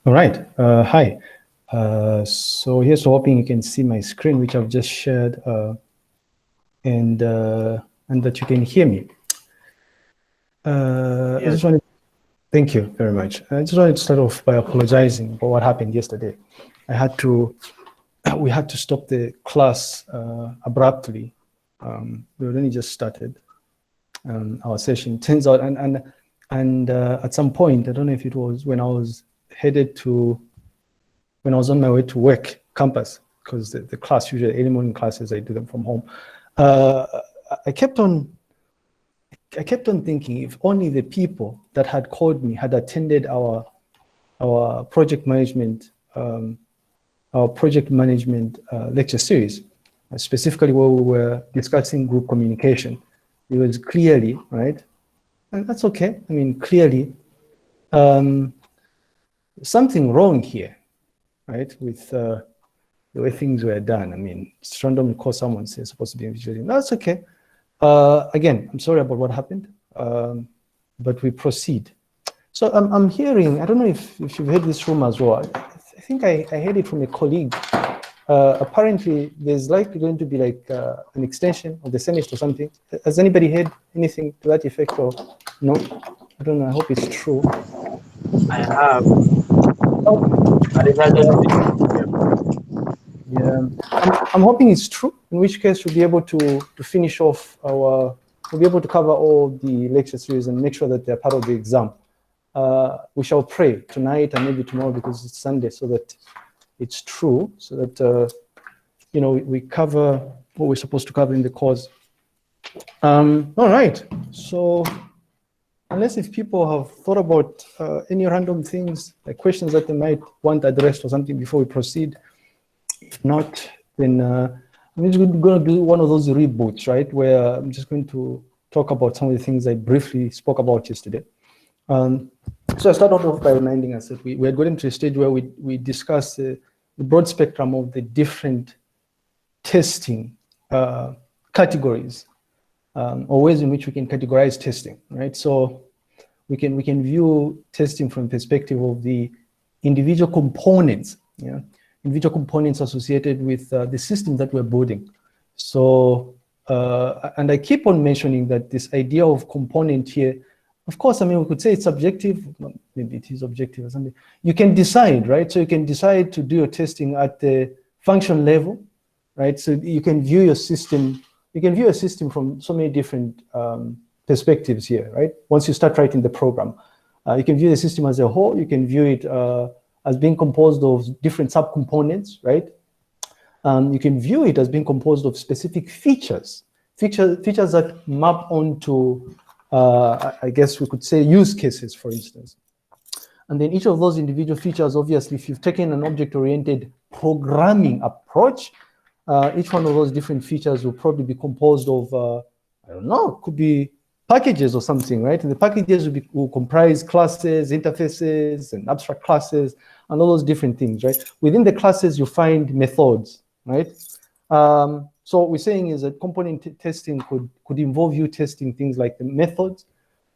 All right. Hi. So here's hoping you can see my screen, which I've just shared, and that you can hear me. I just wanted. Thank you very much. I just wanted to start off by apologizing for what happened yesterday. We had to stop the class abruptly. We had only just started our session. Turns out, and at some point, I don't know if it was when I was on my way to work campus, because the class, usually early morning classes, I do them from home. I kept on thinking, if only the people that had called me had attended our project management lecture series, specifically where we were discussing group communication. It was clearly, right, and that's okay. I mean, clearly something wrong here, right, with the way things were done. I mean, it's random to call someone say supposed to be invigilating. No, that's okay. Again, I'm sorry about what happened, but we proceed. So I'm hearing, I don't know if you've heard this rumor as well. I think I heard it from a colleague. Apparently, there's likely going to be like an extension of the semester or something. Has anybody heard anything to that effect or no? I don't know. I hope it's true. I have. Yeah, I'm hoping it's true, in which case we'll be able to finish off we'll be able to cover all the lecture series and make sure that they're part of the exam. We shall pray tonight and maybe tomorrow, because it's Sunday, so that it's true, so that, we cover what we're supposed to cover in the course. All right, so unless if people have thought about any random things, like questions that they might want addressed or something before we proceed. If not, then I'm just going to do one of those reboots, right, where I'm just going to talk about some of the things I briefly spoke about yesterday. So I started off by reminding us that we had gotten to a stage where we discussed the broad spectrum of the different testing categories, or ways in which we can categorize testing, right? So we can view testing from the perspective of the individual components, individual components associated with the system that we're building. So, and I keep on mentioning that this idea of component here, of course, I mean, we could say it's subjective, maybe it is objective or something. You can decide, right? So you can decide to do your testing at the function level, right? So you can view your system, from so many different perspectives here, right? Once you start writing the program, you can view the system as a whole, you can view it as being composed of different subcomponents, right? You can view it as being composed of specific features that map onto, I guess we could say, use cases, for instance. And then each of those individual features, obviously, if you've taken an object-oriented programming approach, each one of those different features will probably be composed of, I don't know, could be packages or something, right? And the packages will comprise classes, interfaces, and abstract classes, and all those different things, right? Within the classes, you find methods, right? So what we're saying is that component testing could involve you testing things like the methods,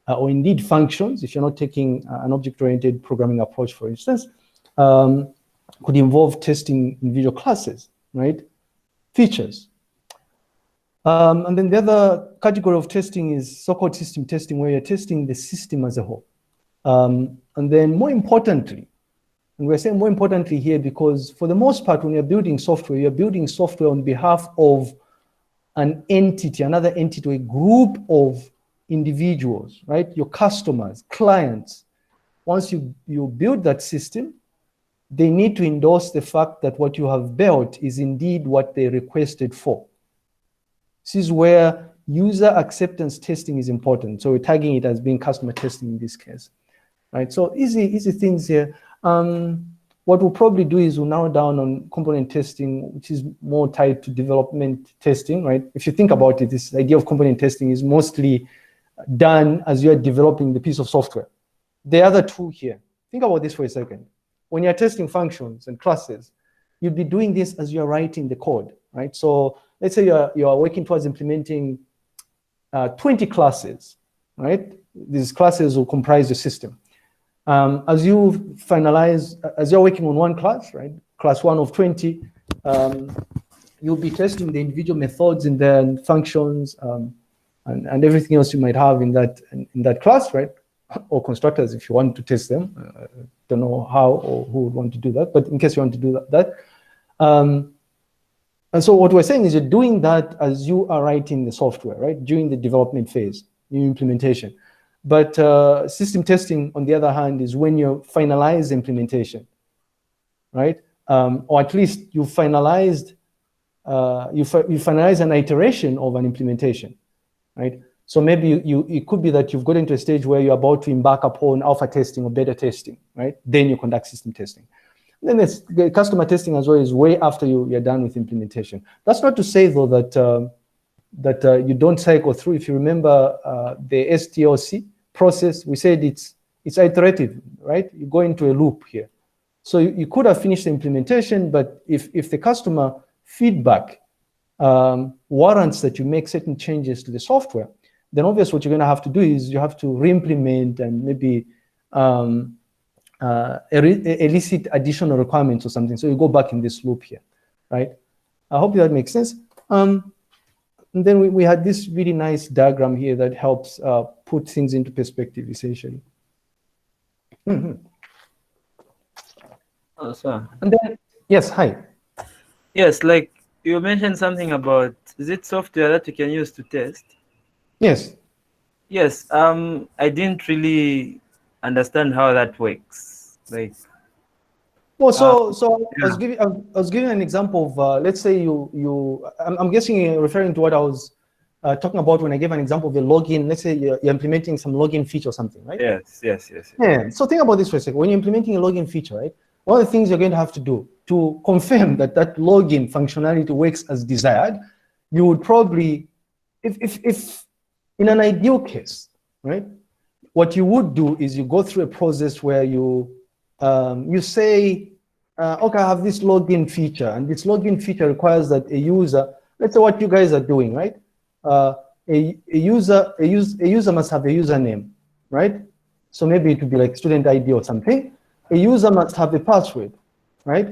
or indeed functions, if you're not taking an object-oriented programming approach, for instance. Could involve testing individual classes, right? Features. And then the other category of testing is so-called system testing, where you're testing the system as a whole. And then more importantly, and we're saying more importantly here because for the most part, when you're building software on behalf of an entity, another entity, a group of individuals, right? Your customers, clients. Once you build that system, they need to endorse the fact that what you have built is indeed what they requested for. This is where user acceptance testing is important. So we're tagging it as being customer testing in this case, right? So easy things here. What we'll probably do is we'll narrow down on component testing, which is more tied to development testing, right? If you think about it, this idea of component testing is mostly done as you're developing the piece of software. The other two here, think about this for a second. When you're testing functions and classes, you'd be doing this as you're writing the code, right? So let's say you are working towards implementing 20 classes, right? These classes will comprise your system. As you finalize, as you're working on one class, right, class 1 of 20, you'll be testing the individual methods and then functions and everything else you might have in that class, right? Or constructors if you want to test them. Don't know how or who would want to do that, but in case you want to do that. And so what we're saying is you're doing that as you are writing the software, right? During the development phase, new implementation. But system testing, on the other hand, is when you finalize implementation, right? Or at least you finalized, you finalize an iteration of an implementation, right? So maybe it could be that you've gotten to a stage where you're about to embark upon alpha testing or beta testing, right? Then you conduct system testing. Then there's the customer testing as well, is way after you're done with implementation. That's not to say though that you don't cycle through. If you remember the STLC process, we said it's iterative, right? You go into a loop here. So you could have finished the implementation, but if the customer feedback warrants that you make certain changes to the software, then obviously what you're going to have to do is you have to re-implement and maybe elicit additional requirements or something. So you go back in this loop here, right? I hope that makes sense. And then we had this really nice diagram here that helps put things into perspective, essentially. Oh, sir. And then, yes, hi. Yes, like you mentioned something about, is it software that you can use to test? Yes. Yes. I didn't really understand how that works. Like. Well, so yeah. I was giving an example of let's say I'm guessing you're referring to what I was talking about when I gave an example of a login. Let's say you're implementing some login feature or something, right? Yes. Yeah. So think about this for a second. When you're implementing a login feature, right? One of the things you're going to have to do to confirm that login functionality works as desired, you would probably, if in an ideal case, right? What you would do is you go through a process where you say, okay, I have this login feature, and this login feature requires that a user, let's say what you guys are doing, right? A user must have a username, right? So maybe it would be like student ID or something. A user must have a password, right?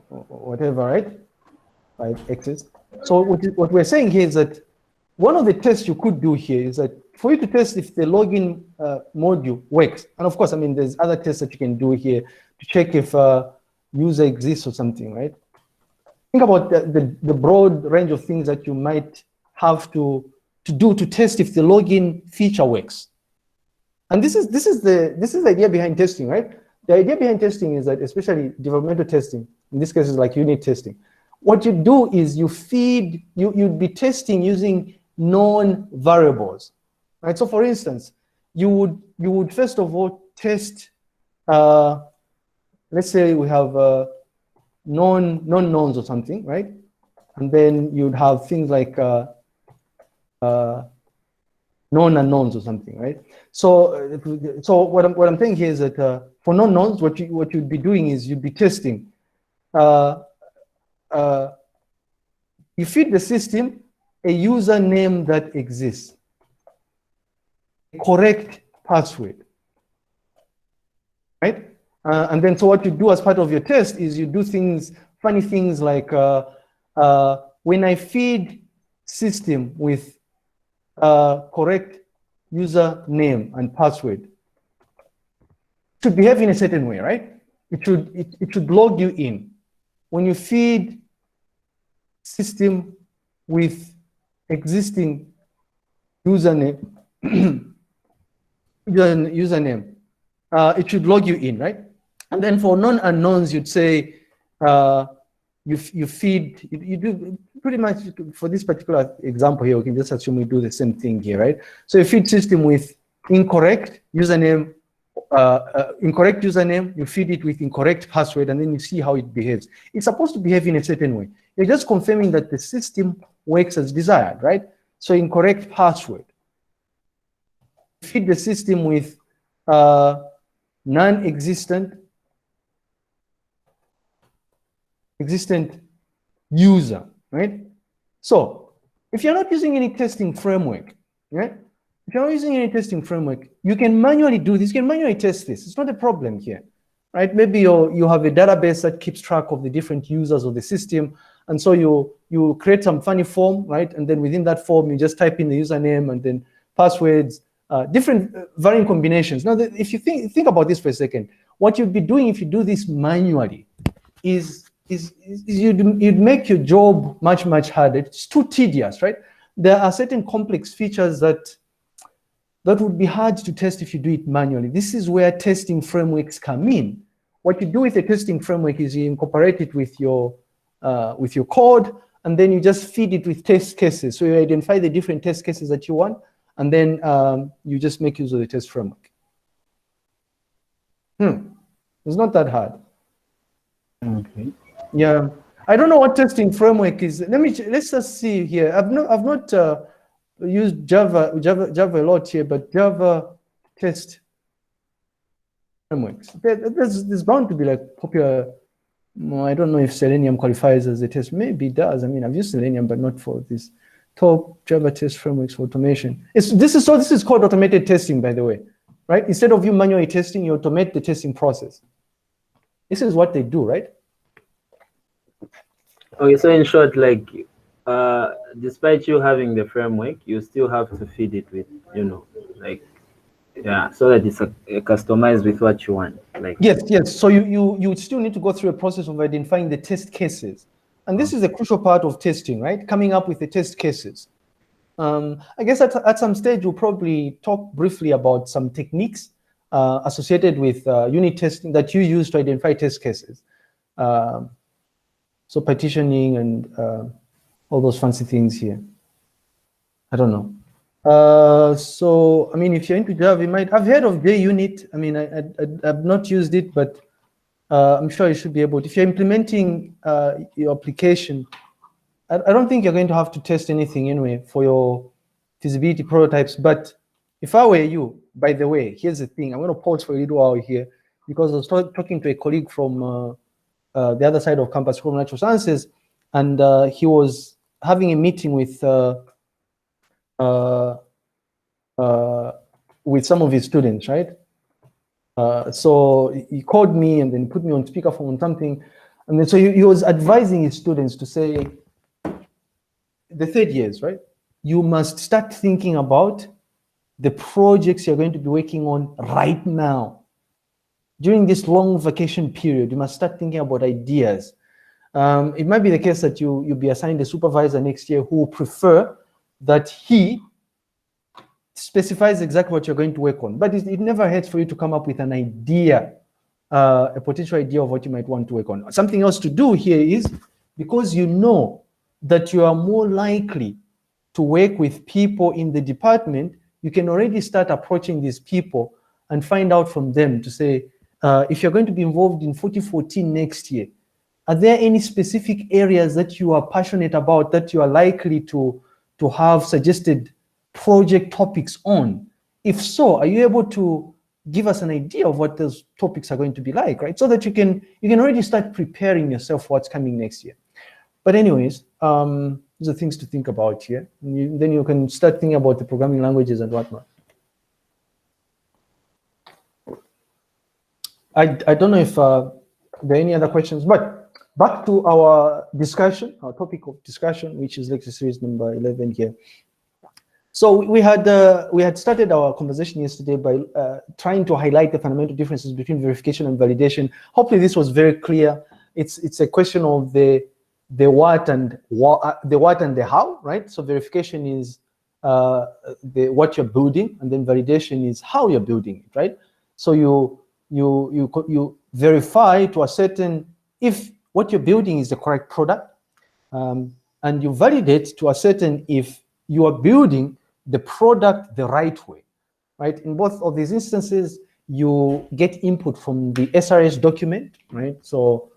Whatever, right? 5 X's. So what we're saying here is that one of the tests you could do here is that for you to test if the login module works, and of course, I mean, there's other tests that you can do here to check if user exists or something, right? Think about the broad range of things that you might have to do to test if the login feature works. And this is the idea behind testing, right? The idea behind testing is that, especially developmental testing, in this case is like unit testing. What you do is you feed, you'd be testing using known variables, right? So for instance, you would first of all test, let's say we have non-knowns or something, right? And then you'd have things like known unknowns or something, right? So what I'm saying here is that for non-knowns, what you'd be doing is you'd be testing. You feed the system a username that exists, a correct password, right? And then so what you do as part of your test is you do things, funny things like when I feed system with correct username and password, it should behave in a certain way, right? It should log you in. When you feed system with existing username, it should log you in, right? And then for non-unknowns, you'd say you do pretty much for this particular example here. We can just assume we do the same thing here, right? So you feed system with incorrect username, you feed it with incorrect password, and then you see how it behaves. It's supposed to behave in a certain way. You're just confirming that the system works as desired, right? So incorrect password. Feed the system with non-existent user, right? So if you're not using any testing framework, right, if you're using any testing framework, you can manually do this. You can manually test this. It's not a problem here, right? Maybe you have a database that keeps track of the different users of the system. And so you create some funny form, right? And then within that form, you just type in the username and then passwords, different varying combinations. Now, if you think about this for a second, what you'd be doing if you do this manually is you'd make your job much, much harder. It's too tedious, right? There are certain complex features that would be hard to test if you do it manually. This is where testing frameworks come in. What you do with a testing framework is you incorporate it with your code, and then you just feed it with test cases. So you identify the different test cases that you want, and then you just make use of the test framework. It's not that hard. Okay. Yeah, I don't know what testing framework is. Let's just see here. I've not used Java a lot here, but Java test frameworks. There's bound to be like popular. I don't know if Selenium qualifies as a test. Maybe it does. I mean, I've used Selenium, but not for this. Top Java test frameworks for automation. This is called automated testing, by the way, right? Instead of you manually testing, you automate the testing process. This is what they do, right? Okay, so in short, like, despite you having the framework, you still have to feed it with, like, yeah, so that it's customized with what you want. Like, yes. So you still need to go through a process of identifying the test cases, and this is a crucial part of testing, right? Coming up with the test cases. I guess at some stage we'll probably talk briefly about some techniques associated with unit testing that you use to identify test cases. So partitioning and all those fancy things here. I don't know. So, I mean, if you're into Java, you might have heard of JUnit. I mean, I've not used it, but I'm sure you should be able to. If you're implementing your application, I don't think you're going to have to test anything anyway for your feasibility prototypes. But if I were you, by the way, here's the thing. I'm going to pause for a little while here because I was talking to a colleague from the other side of campus, from Natural Sciences, and he was having a meeting with some of his students, right? So he called me and then put me on speakerphone on something, and then so he was advising his students to say, the third years, right? You must start thinking about the projects you're going to be working on right now. During this long vacation period, you must start thinking about ideas. It might be the case that you'll be assigned a supervisor next year who will prefer that he specifies exactly what you're going to work on. But it never hurts for you to come up with an idea, a potential idea of what you might want to work on. Something else to do here is, because you know that you are more likely to work with people in the department, you can already start approaching these people and find out from them to say, if you're going to be involved in 4014 next year, are there any specific areas that you are passionate about that you are likely to have suggested project topics on? If so, are you able to give us an idea of what those topics are going to be like, right? So that you can already start preparing yourself for what's coming next year. But anyways, these are things to think about here. And then you can start thinking about the programming languages and whatnot. I don't know if there are any other questions, but back to our discussion, our topic of discussion, which is lecture series number 11 here. So we had started our conversation yesterday by trying to highlight the fundamental differences between verification and validation. Hopefully this was very clear. It's a question of the what and the how, right? So verification is what you're building, and then validation is how you're building it, right? So you verify to ascertain if what you're building is the correct product, and you validate to ascertain if you are building the product the right way, right? In both of these instances, you get input from the SRS document, right? So,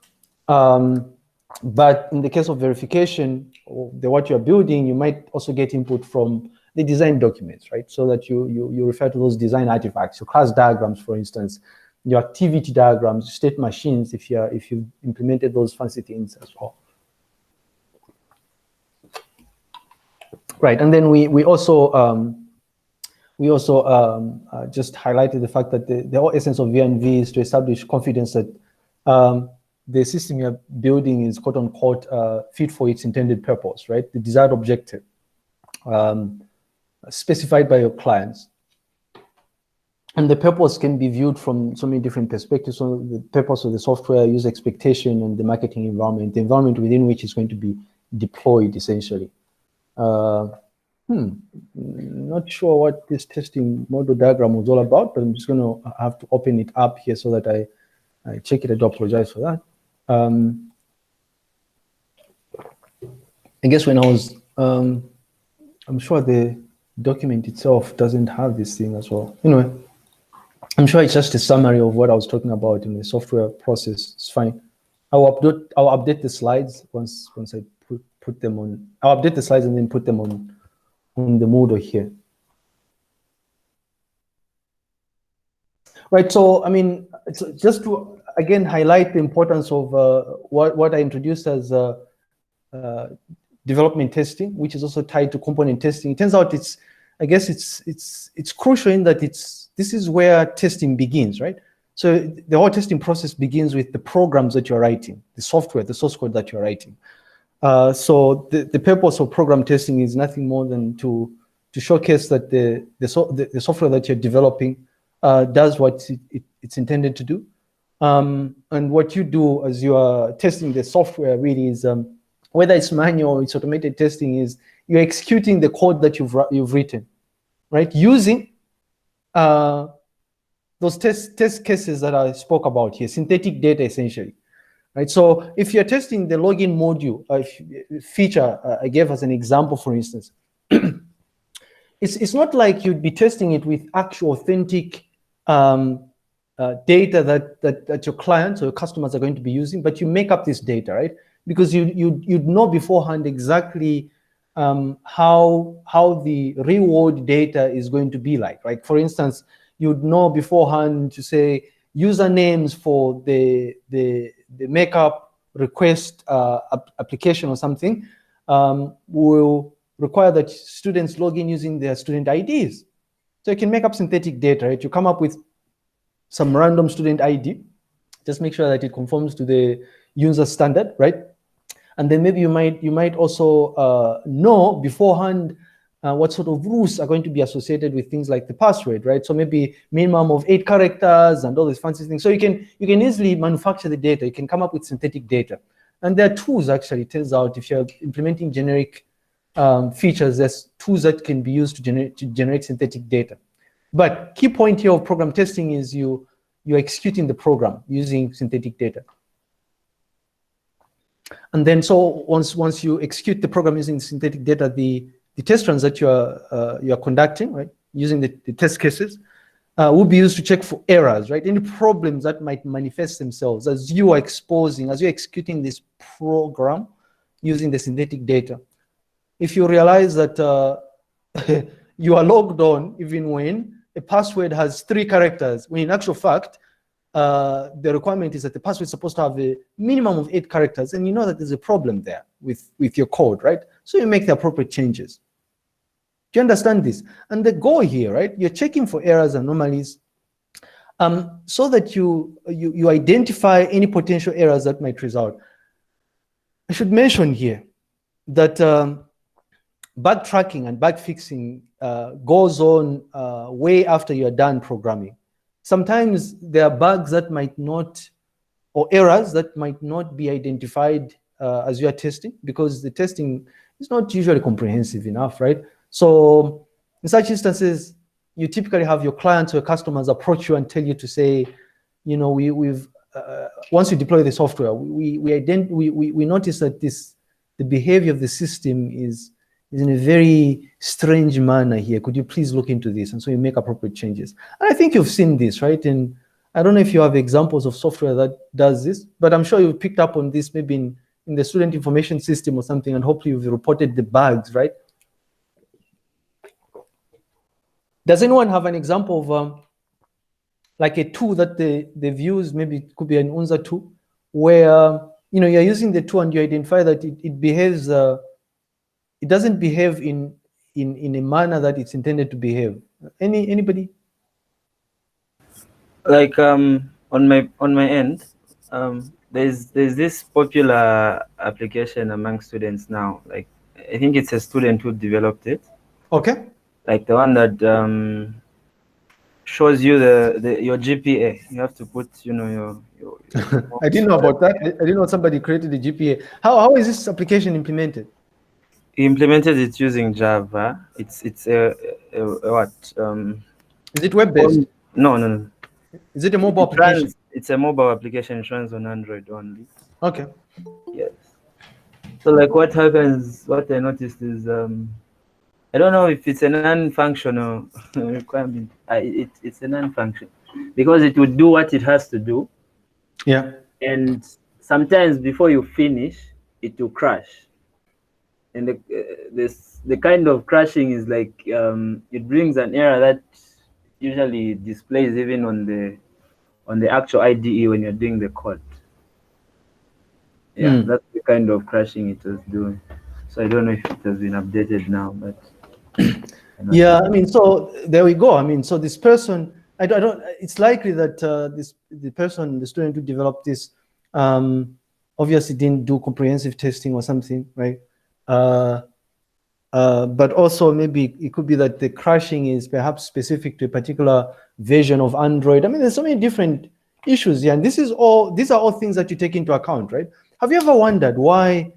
but in the case of verification, what you're building, you might also get input from the design documents, right? So that you refer to those design artifacts, your class diagrams, for instance, your activity diagrams, state machines, if you've implemented those fancy things as well. Right, and then we also we also just highlighted the fact that the whole essence of V&V is to establish confidence that the system you're building is quote unquote fit for its intended purpose, right? The desired objective specified by your clients. And the purpose can be viewed from so many different perspectives. So the purpose of the software, user expectation, and the marketing environment, the environment within which it's going to be deployed, essentially. Not sure what this testing model diagram was all about, but I'm just going to have to open it up here so that I check it. I do apologize for that. I guess when I was, I'm sure the document itself doesn't have this thing as well. Anyway, I'm sure it's just a summary of what I was talking about in the software process. It's fine. I'll update the slides once I put them on. I'll update the slides and then put them on the Moodle here. Right, so I mean, just to again highlight the importance of what I introduced as development testing, which is also tied to component testing. It turns out I guess it's crucial in that this is where testing begins, right? So the whole testing process begins with the programs that you're writing, the software, the source code that you're writing. So the purpose of program testing is nothing more than to showcase that the software that you're developing does what it's intended to do. And what you do as you are testing the software really is, whether it's manual or it's automated testing, is you're executing the code that you've written, right? Using those test cases that I spoke about here, synthetic data essentially. Right, so if you're testing the login module feature, I gave as an example, for instance, it's not like you'd be testing it with actual authentic data that your clients or your customers are going to be using, but you make up this data, right? Because you'd know beforehand exactly how the reward data is going to be like, right? For instance, you'd know beforehand to say usernames for the makeup request application or something will require that students log in using their student IDs. So you can make up synthetic data, right? You come up with some random student ID, just make sure that it conforms to the user standard, right? And then maybe you might also know beforehand what sort of rules are going to be associated with things like the password, right? So maybe minimum of 8 characters and all these fancy things. So you can easily manufacture the data. You can come up with synthetic data. And there are tools, actually, it turns out, if you're implementing generic features, there's tools that can be used to generate synthetic data. But key point here of program testing is you're executing the program using synthetic data. And then so once you execute the program using synthetic data, the test runs that you're conducting, right, using the test cases, will be used to check for errors, right? Any problems that might manifest themselves as you're executing this program using the synthetic data. If you realize that you are logged on even when a password has 3 characters, when in actual fact, the requirement is that the password is supposed to have a minimum of 8 characters, and you know that there's a problem there with your code, right? So you make the appropriate changes. Do you understand this? And the goal here, right? You're checking for errors and anomalies so that you identify any potential errors that might result. I should mention here that bug tracking and bug fixing goes on way after you're done programming. Sometimes there are bugs that might not, or errors that might not be identified as you are testing, because the testing is not usually comprehensive enough, right? So in such instances, you typically have your clients or customers approach you and tell you to say, you know, once you deploy the software, we notice that the behavior of the system is in a very strange manner here. Could you please look into this? And so you make appropriate changes. And I think you've seen this, right? And I don't know if you have examples of software that does this, but I'm sure you've picked up on this maybe in the student information system or something, and hopefully you've reported the bugs, right? Does anyone have an example of like a tool that they've used? Maybe it could be an UNZA tool where, you know, you're using the tool and you identify that it behaves, it doesn't behave in in a manner that it's intended to behave. Anybody? Like on my end, there's this popular application among students now. Like I think it's a student who developed it. Okay. Like the one that shows you your GPA. You have to put, you know, your I didn't know about that. I didn't know somebody created the GPA. How is this application implemented? He implemented it using Java. It's a what? Is it web-based? No. Is it a mobile application? It's a mobile application. It runs on Android only. Okay. Yes. So like what happens? What I noticed is I don't know if it's a non-functional requirement. It's a non-function because it will do what it has to do. Yeah. And sometimes before you finish, it will crash. And the kind of crashing is like it brings an error that usually displays even on the actual IDE when you're doing the code. Yeah, that's the kind of crashing it was doing. So I don't know if it has been updated now, but yeah, I mean, so there we go. I mean, so this person, I don't. It's likely that the student who developed this, obviously didn't do comprehensive testing or something, right? But also maybe it could be that the crashing is perhaps specific to a particular version of Android. I mean, there's so many different issues here, and these are all things that you take into account, right? Have you ever wondered why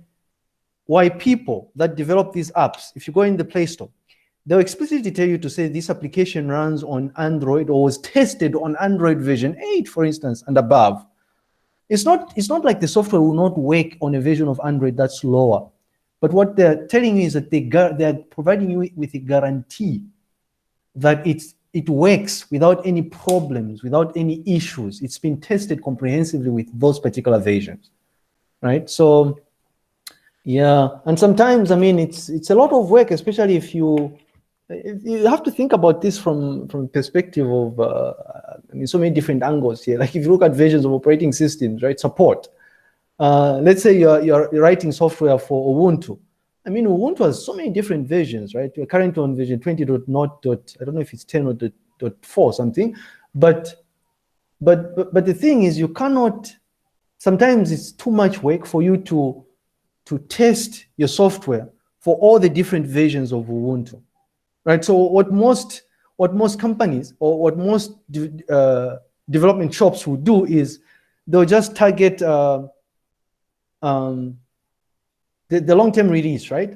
people that develop these apps, if you go in the Play Store, they'll explicitly tell you to say this application runs on Android or was tested on Android version 8, for instance, and above. It's not like the software will not work on a version of Android that's lower. But what they're telling you is that they're providing you with a guarantee that it works without any problems, without any issues. It's been tested comprehensively with those particular versions, right? So, yeah, and sometimes, I mean, it's a lot of work, especially if you have to think about this from perspective of, I mean, so many different angles here. Like if you look at versions of operating systems, right, support. Let's say you're writing software for Ubuntu. I mean, Ubuntu has so many different versions, right? We're currently on version 20.0. I don't know if it's 10 or .4 something, but the thing is, you cannot. Sometimes it's too much work for you to test your software for all the different versions of Ubuntu, right? So what most companies or what most development shops will do is they'll just target the long-term release, right?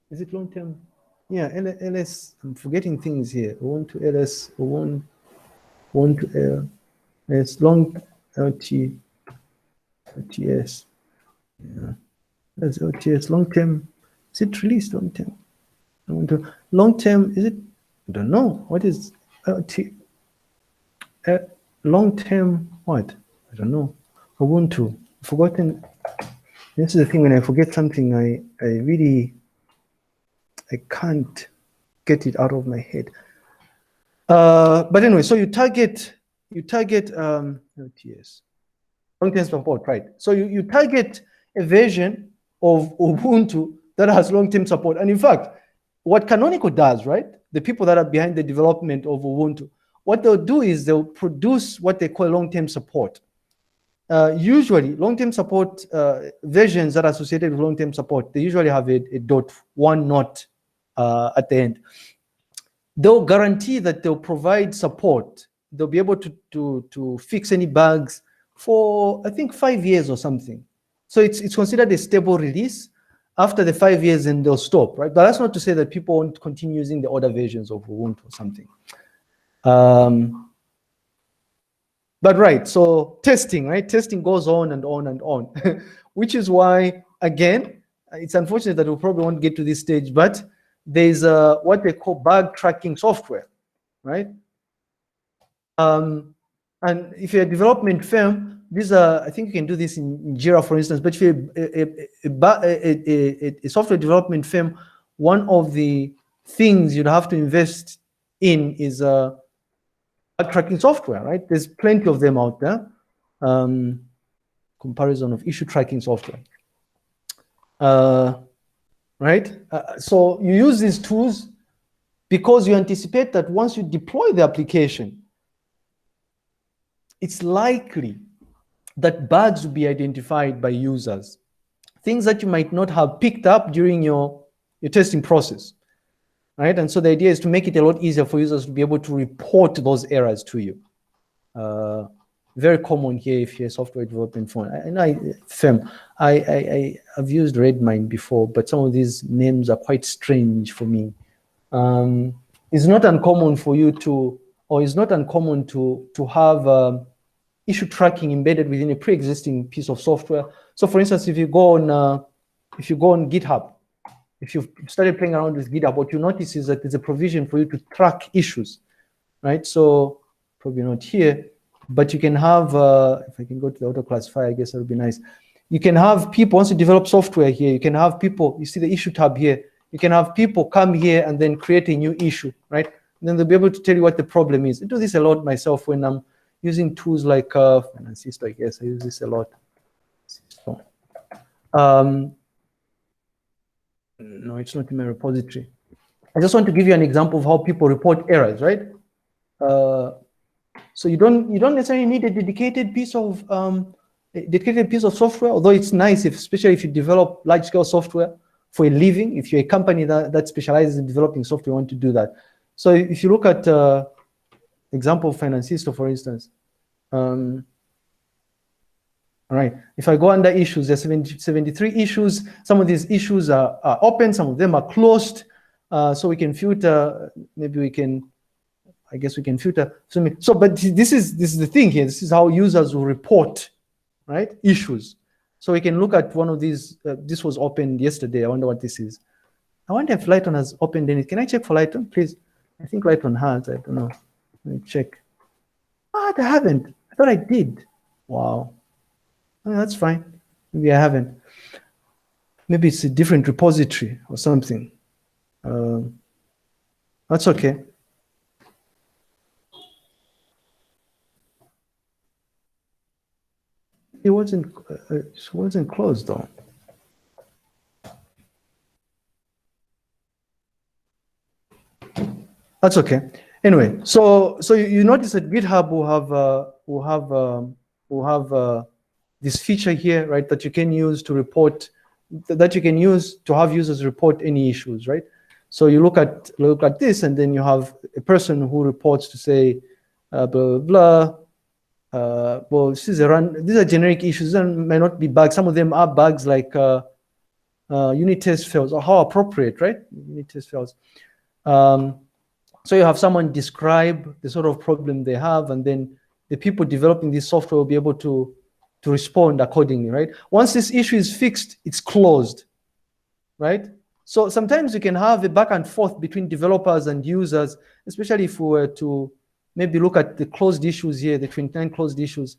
Is it long-term? Yeah, LS. I'm forgetting things here. Ubuntu LS. Ubuntu LS long LT LTS. Yeah, that's LTS long-term. Is it released long-term? Long-term, is it? I don't know. What is LT? Long-term what? I don't know. Ubuntu. Forgotten. This is the thing, when I forget something, I can't get it out of my head. But anyway, so you target LTS, long-term support, right? So you target a version of Ubuntu that has long-term support. And in fact, what Canonical does, right? The people that are behind the development of Ubuntu, what they'll do is they'll produce what they call long-term support. Usually, long-term support versions that are associated with long-term support, they usually have a .1 not at the end. They'll guarantee that they'll provide support. They'll be able to fix any bugs for, I think, 5 years or something. So it's considered a stable release. After the 5 years, then they'll stop, right? But that's not to say that people won't continue using the older versions of Ubuntu or something. But right, so testing, right? Testing goes on and on and on, which is why, again, it's unfortunate that we probably won't get to this stage, but there's what they call bug tracking software, right? And if you're a development firm, these are, I think you can do this in Jira, for instance, but if you're a software development firm, one of the things you'd have to invest in is bug tracking software, right? There's plenty of them out there. Comparison of issue tracking software. right? So you use these tools because you anticipate that once you deploy the application, it's likely that bugs will be identified by users, things that you might not have picked up during your testing process, right? And so the idea is to make it a lot easier for users to be able to report those errors to you. Very common here if you're a software development firm. I've used Redmine before, but some of these names are quite strange for me. It's not uncommon for you to, or it's not uncommon to have issue tracking embedded within a pre-existing piece of software. So for instance, if you go on GitHub, if you've started playing around with GitHub, what you notice is that there's a provision for you to track issues, right? So probably not here, but you can have, if I can go to the auto classifier, I guess that would be nice. You can have people, once you develop software here, you can have people, you see the issue tab here, you can have people come here and then create a new issue, right? And then they'll be able to tell you what the problem is. I do this a lot myself when I'm using tools like Financesto, I guess I use this a lot. No, it's not in my repository. I just want to give you an example of how people report errors, right? So you don't necessarily need a dedicated piece of software, although it's nice, especially if you develop large-scale software for a living. If you're a company that specializes in developing software, you want to do that. So if you look at example of Financesto, for instance, all right, if I go under issues, there's 73 issues. Some of these issues are open, some of them are closed. So we can filter, maybe we can, I guess we can filter. So, but this is the thing here. This is how users will report, right, issues. So we can look at one of these. This was opened yesterday. I wonder what this is. I wonder if Lighton has opened any. Can I check for Lighton, please? I think Lighton has. I don't know. Let me check. I haven't. I thought I did. Wow. That's fine. Maybe I haven't. Maybe it's a different repository or something. That's okay. It wasn't closed though. That's okay. Anyway, so you notice that GitHub will have this feature here, right, that you can use to report, that you can use to have users report any issues, right? So you look at this, and then you have a person who reports to say, blah blah blah. Well, these are generic issues. These may not be bugs. Some of them are bugs like unit test fails, or how appropriate, right? Unit test fails. So you have someone describe the sort of problem they have, and then the people developing this software will be able to respond accordingly, right? Once this issue is fixed, it's closed, right? So sometimes you can have a back and forth between developers and users, especially if we were to maybe look at the closed issues here, the 29 closed issues.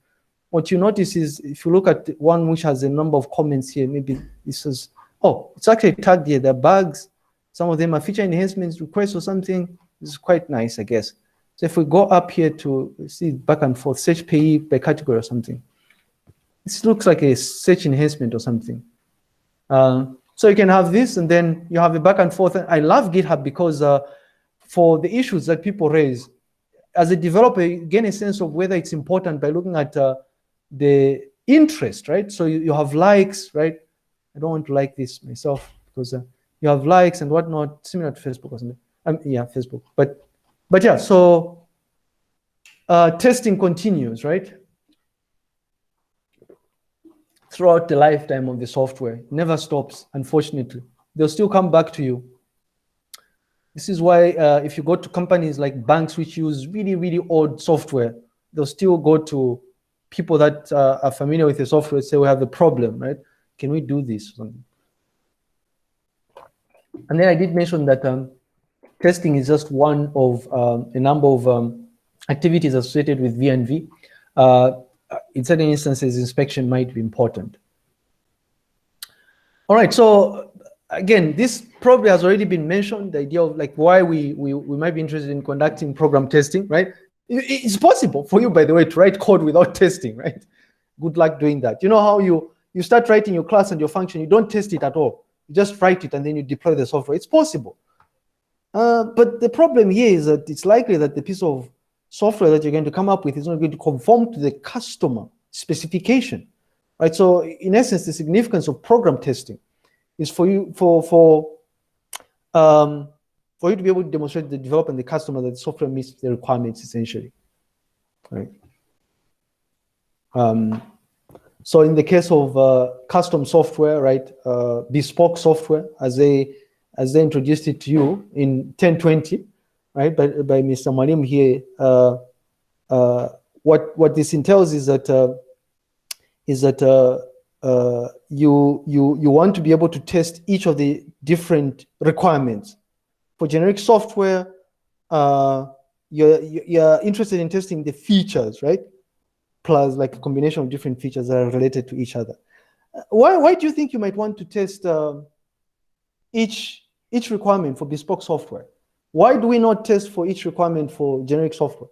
What you notice is, if you look at one which has a number of comments here, maybe this is, oh, it's actually tagged here, there are bugs. Some of them are feature enhancements, requests or something. This is quite nice, I guess. So if we go up here to see back and forth, search payee by category or something. This looks like a search enhancement or something. So you can have this, and then you have a back and forth. I love GitHub because for the issues that people raise, as a developer, you gain a sense of whether it's important by looking at the interest, right? So you have likes, right? I don't want to like this myself because you have likes and whatnot, similar to Facebook or something. Yeah, Facebook. But yeah, so testing continues, right? Throughout the lifetime of the software. It never stops, unfortunately. They'll still come back to you. This is why if you go to companies like banks which use really, really old software, they'll still go to people that are familiar with the software and say, we have a problem, right? Can we do this? And then I did mention that testing is just one of a number of activities associated with V&V. In certain instances, inspection might be important. All right, so again, this probably has already been mentioned, the idea of like why we might be interested in conducting program testing, right? It's possible for you, by the way, to write code without testing, right? Good luck doing that. You know how you start writing your class and your function, you don't test it at all. You just write it and then you deploy the software. It's possible. But the problem here is that it's likely that the piece of software that you're going to come up with is not going to conform to the customer specification, right? So in essence, the significance of program testing is for you for you to be able to demonstrate to the developer and the customer that the software meets the requirements essentially, right? So in the case of custom software, right, bespoke software, as they introduced it to you in 1020, right, by Mr. Malim here, what this entails is that you want to be able to test each of the different requirements. For generic software, you're interested in testing the features, right? Plus like a combination of different features that are related to each other. Why do you think you might want to test each requirement for bespoke software? Why do we not test for each requirement for generic software?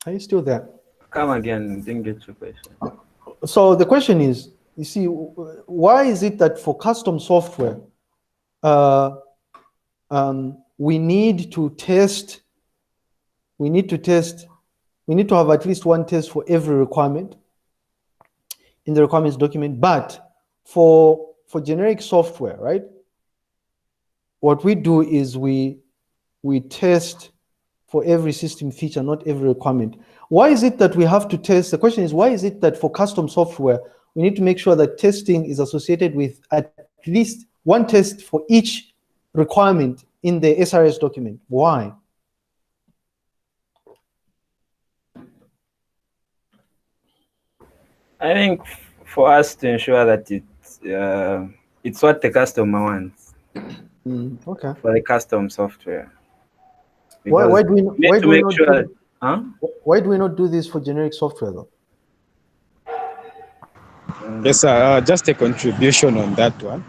Are you still there? Come again, didn't get your question. So the question is, you see, why is it that for custom software, we need to have at least one test for every requirement in the requirements document, but for generic software, right? What we do is we test for every system feature, not every requirement. Why is it that we have to test? The question is, why is it that for custom software, we need to make sure that testing is associated with at least one test for each requirement in the SRS document? Why? I think for us to ensure that it's what the customer wants. Okay. For the custom software. Why do we not do this for generic software though? Yes, just a contribution on that one.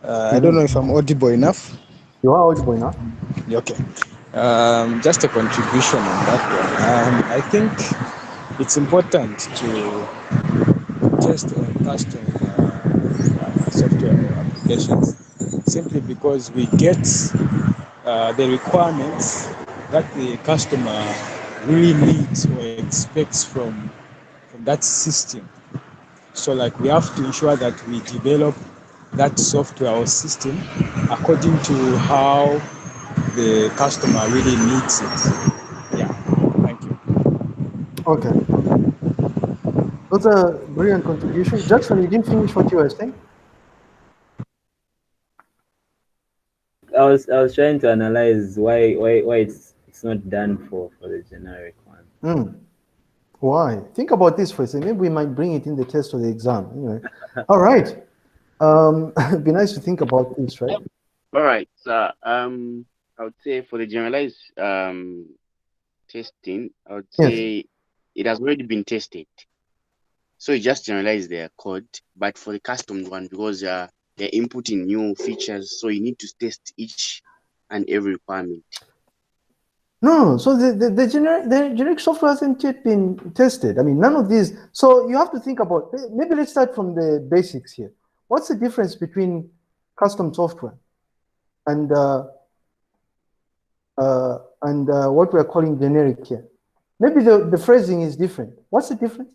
I don't know if I'm audible enough. You are audible enough. Okay. Just a contribution on that one. I think it's important to test custom software applications simply because we get the requirements that the customer really needs or expects from that system. So like we have to ensure that we develop that software or system according to how the customer really needs it. Yeah, thank you. Okay. That's a brilliant contribution. Jackson, you didn't finish what you were saying? I was trying to analyze why it's not done for the generic one. Why? Think about this for a second. Maybe we might bring it in the test or the exam. Anyway. All right. It'd be nice to think about this, right? All right. So I would say for the generalized testing, I would say it has already been tested. So you just generalize their code, but for the custom one, because they're inputting new features, so you need to test each and every requirement. No, so the generic software hasn't yet been tested. I mean, none of these. So you have to think about, maybe let's start from the basics here. What's the difference between custom software and what we're calling generic here? Maybe the phrasing is different. What's the difference?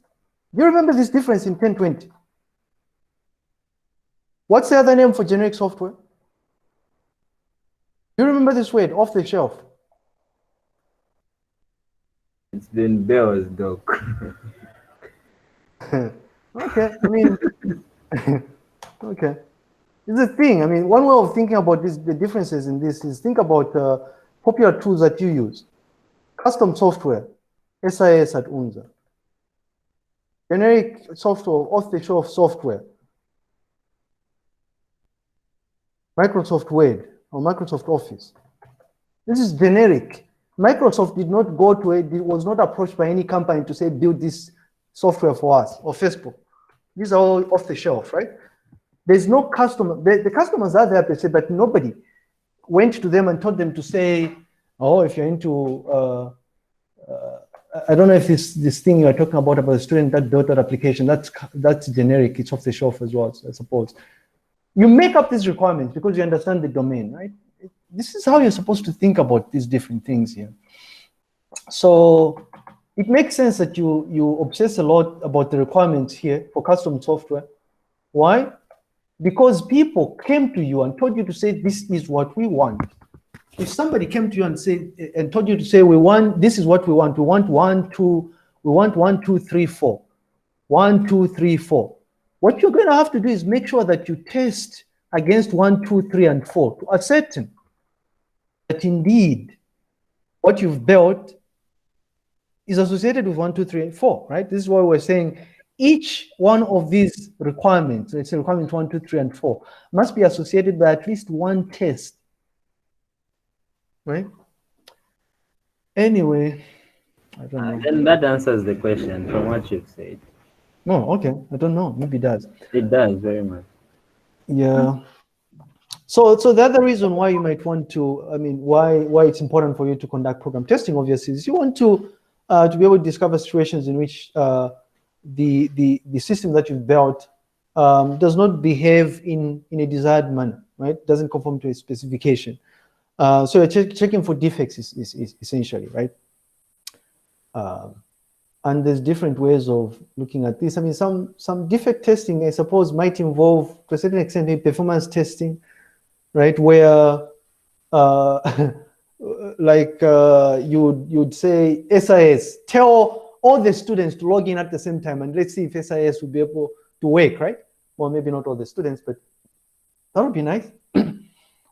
Do you remember this difference in 1020? What's the other name for generic software? Do you remember this word, off the shelf? It's been Bell's dog. Okay, I mean, okay. It's a thing. I mean, one way of thinking about this, the differences in this is think about popular tools that you use. Custom software, SIS at UNZA. Generic software, off-the-shelf software. Microsoft Word or Microsoft Office. This is generic. Microsoft did not go to it, was not approached by any company to say, build this software for us, or Facebook. These are all off the shelf, right? There's no customer, the customers are there per se, but nobody went to them and told them to say, oh, if you're into I don't know if this thing you're talking about the student.dot application, that's generic, it's off the shelf as well, I suppose. You make up these requirements because you understand the domain, right? This is how you're supposed to think about these different things here. So it makes sense that you obsess a lot about the requirements here for custom software. Why? Because people came to you and told you to say, this is what we want. If somebody came to you and told you to say, this is what we want 1, 2, we want 1, 2, 3, 4. 1, 2, 3, 4. What you're going to have to do is make sure that you test against 1, 2, 3, and 4 to ascertain that indeed what you've built is associated with 1, 2, 3, and 4, right? This is why we're saying each one of these requirements, let's say requirements 1, 2, 3, and 4, must be associated by at least one test, right? Anyway, I don't know. Then that answers the question from what you've said. No, okay, I don't know, maybe it does. It does very much. Yeah. So the other reason why you might want to, I mean, why it's important for you to conduct program testing, obviously, is you want to be able to discover situations in which the system that you've built does not behave in a desired manner, right? Doesn't conform to a specification. So you're checking for defects is essentially, right? And there's different ways of looking at this. I mean, some defect testing, I suppose, might involve, to a certain extent, performance testing, right? Where, you'd say, SIS, tell all the students to log in at the same time, and let's see if SIS will be able to work, right? Well, maybe not all the students, but that would be nice.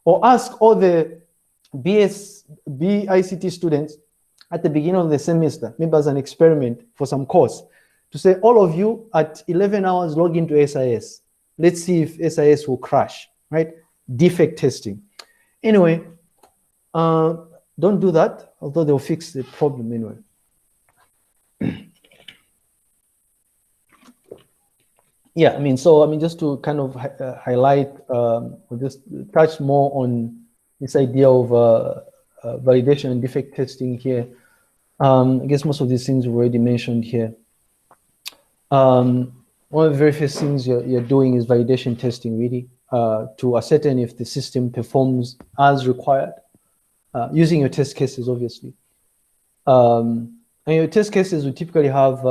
Or ask all the ICT students at the beginning of the semester, maybe as an experiment for some course, to say, all of you at 11 hours log into SIS. Let's see if SIS will crash, right? Defect testing. Anyway, don't do that, although they'll fix the problem anyway. Yeah, I mean, just to kind of highlight, or just touch more on this idea of validation and defect testing here. I guess most of these things were already mentioned here. One of the very first things you're doing is validation testing, really, to ascertain if the system performs as required, using your test cases, obviously. And your test cases will typically have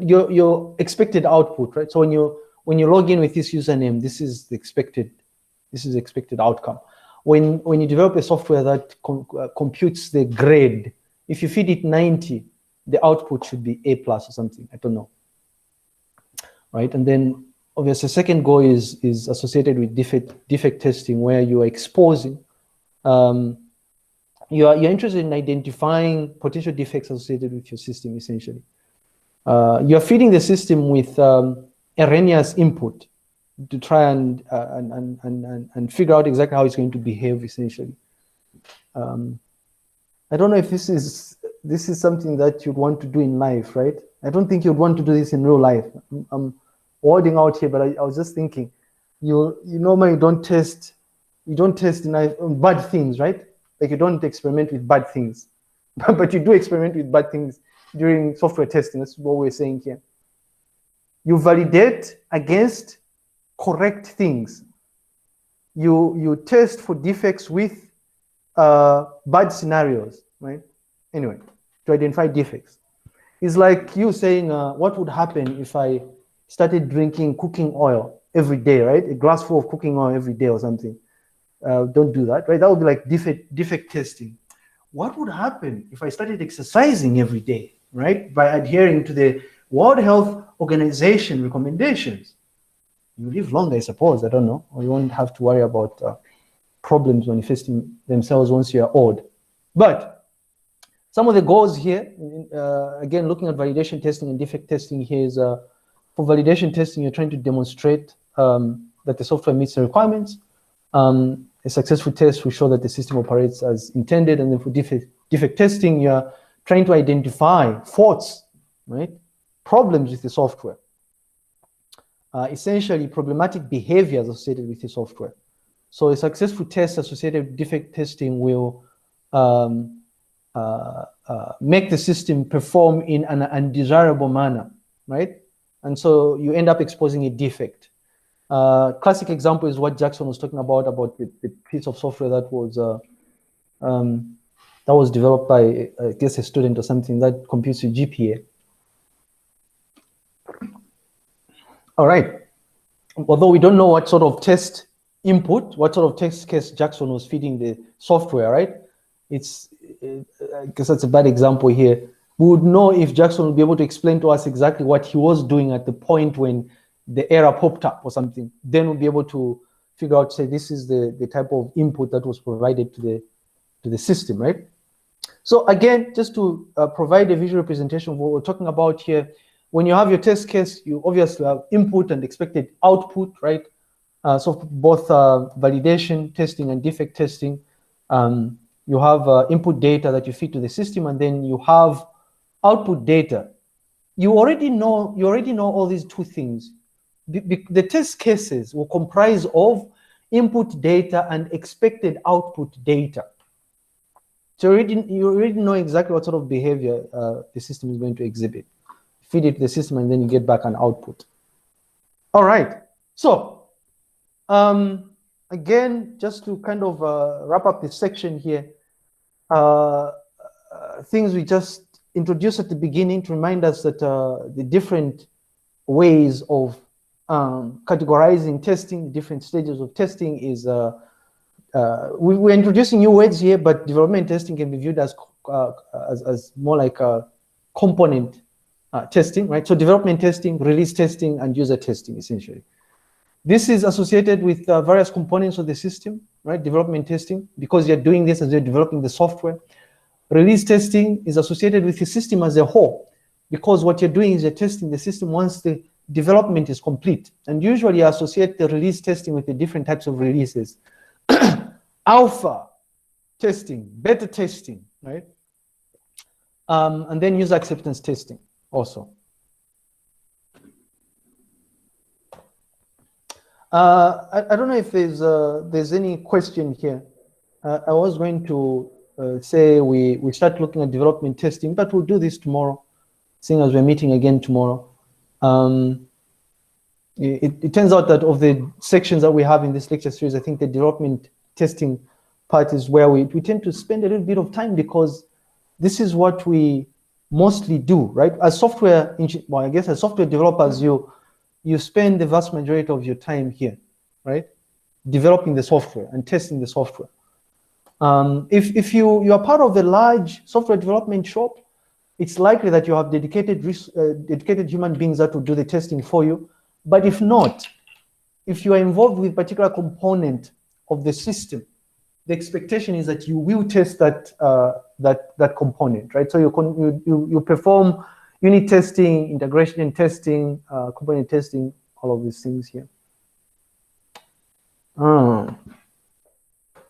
your expected output, right? So when you log in with this username, this is the expected outcome. When you develop a software that computes the grade, if you feed it 90, the output should be A+ or something. I don't know, right? And then obviously, the second goal is associated with defect testing, where you are exposing. You're interested in identifying potential defects associated with your system. Essentially, you're feeding the system with erroneous input to try and figure out exactly how it's going to behave, essentially. I don't know if this is something that you'd want to do in life, right? I don't think you'd want to do this in real life. I'm wording out here, but I was just thinking, you normally don't test in bad things, right? Like you don't experiment with bad things, but you do experiment with bad things during software testing. That's what we're saying here. You validate against correct things. You test for defects with bad scenarios, right? Anyway, to identify defects. It's like you saying, what would happen if I started drinking cooking oil every day, right? A glass full of cooking oil every day or something. Don't do that, right? That would be like defect testing. What would happen if I started exercising every day, right? By adhering to the World Health Organization recommendations. You live longer, I suppose, I don't know. Or you won't have to worry about problems manifesting themselves once you're old. But some of the goals here, again, looking at validation testing and defect testing here is, for validation testing, you're trying to demonstrate that the software meets the requirements. A successful test will show that the system operates as intended. And then for defect testing, you're trying to identify faults, right? Problems with the software. Essentially, problematic behaviors associated with the software. So a successful test associated with defect testing will make the system perform in an undesirable manner, right? And so you end up exposing a defect. Classic example is what Jackson was talking about the piece of software that was developed by, I guess, a student or something that computes your GPA. All right. Although we don't know what sort of test input, what sort of test case Jackson was feeding the software, right? I guess that's a bad example here. We would know if Jackson would be able to explain to us exactly what he was doing at the point when the error popped up or something. Then we'll be able to figure out, say, this is the type of input that was provided to the system, right? So again, just to provide a visual representation of what we're talking about here, when you have your test case, you obviously have input and expected output, right? So both validation testing and defect testing. You have input data that you feed to the system, and then you have output data. You already know all these two things. The test cases will comprise of input data and expected output data. So you already know exactly what sort of behavior the system is going to exhibit. Feed it to the system, and then you get back an output. All right. So again, just to kind of wrap up this section here, things we just introduced at the beginning to remind us that the different ways of categorizing testing, different stages of testing is, we're introducing new words here, but development testing can be viewed as more like a component testing, right? So development testing, release testing, and user testing, essentially. This is associated with various components of the system, right? Development testing, because you're doing this as you're developing the software. Release testing is associated with the system as a whole, because what you're doing is you're testing the system once the development is complete. And usually you associate the release testing with the different types of releases. Alpha testing, beta testing, right? And then user acceptance testing also. I don't know if there's any question here. I was going to say we start looking at development testing, but we'll do this tomorrow, seeing as we're meeting again tomorrow. It turns out that of the sections that we have in this lecture series, I think the development testing part is where we tend to spend a little bit of time, because this is what we mostly do, right? As software, well, I guess as software developers, you spend the vast majority of your time here, right? Developing the software and testing the software. If you are part of a large software development shop, it's likely that you have dedicated human beings that will do the testing for you. But if not, if you are involved with a particular component of the system, the expectation is that you will test that component, right? So you perform unit testing, integration testing, component testing, all of these things here. All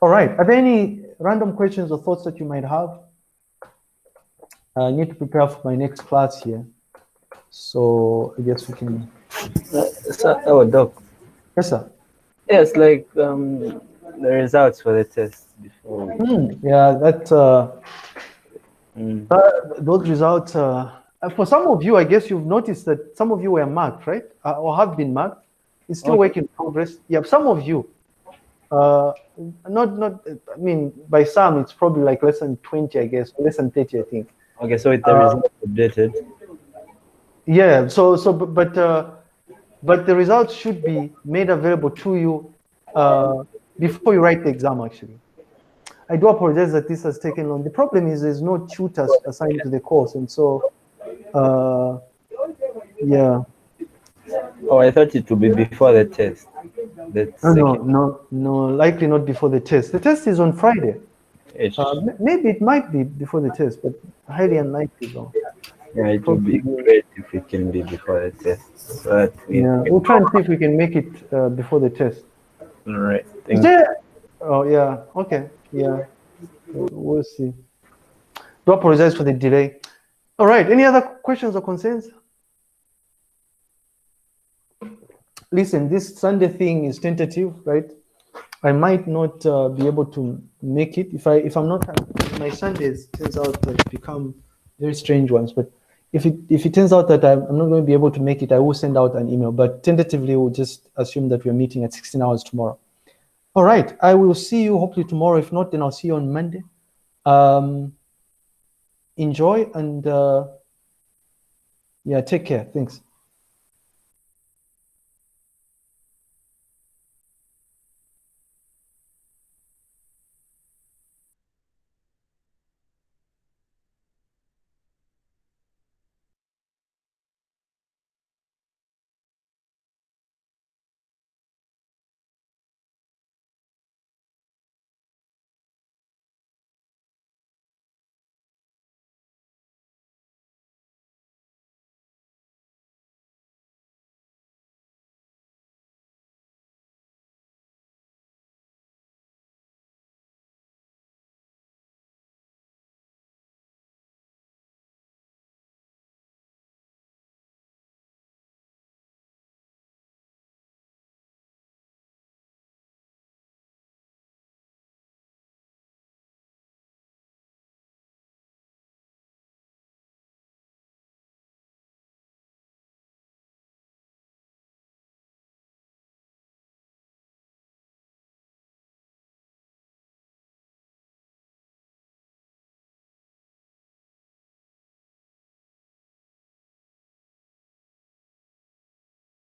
right. Are there any random questions or thoughts that you might have? I need to prepare for my next class here, so I guess we can. Doc. Yes, sir. Yes, like the results for the test before. Yeah, those results. For some of you, I guess you've noticed that some of you were marked, right? Or have been marked. It's still work in progress. Yeah, some of you. Not. I mean, by some, it's probably like less than 20, I guess, less than 30, I think. Okay, so with the results updated. Yeah. But the results should be made available to you before you write the exam, actually. I do apologize that this has taken long. The problem is there's no tutors assigned to the course, and so, yeah. Oh, I thought it would be before the test. No, likely not before the test. The test is on Friday. Maybe it might be before the test, but highly unlikely though. Yeah, it would be great if it can be before the test. But we'll try and see if we can make it before the test. All right. Is there? Oh yeah. Okay. Yeah. We'll see. Do apologize for the delay. All right. Any other questions or concerns? Listen, this Sunday thing is tentative, right? I might not be able to make it if I'm not. my Sundays turns out to become very strange ones. But if it turns out that I'm not going to be able to make it, I will send out an email. But tentatively, we'll just assume that we're meeting at 16 hours tomorrow. All right, I will see you hopefully tomorrow. If not, then I'll see you on Monday. Enjoy and yeah, take care. Thanks.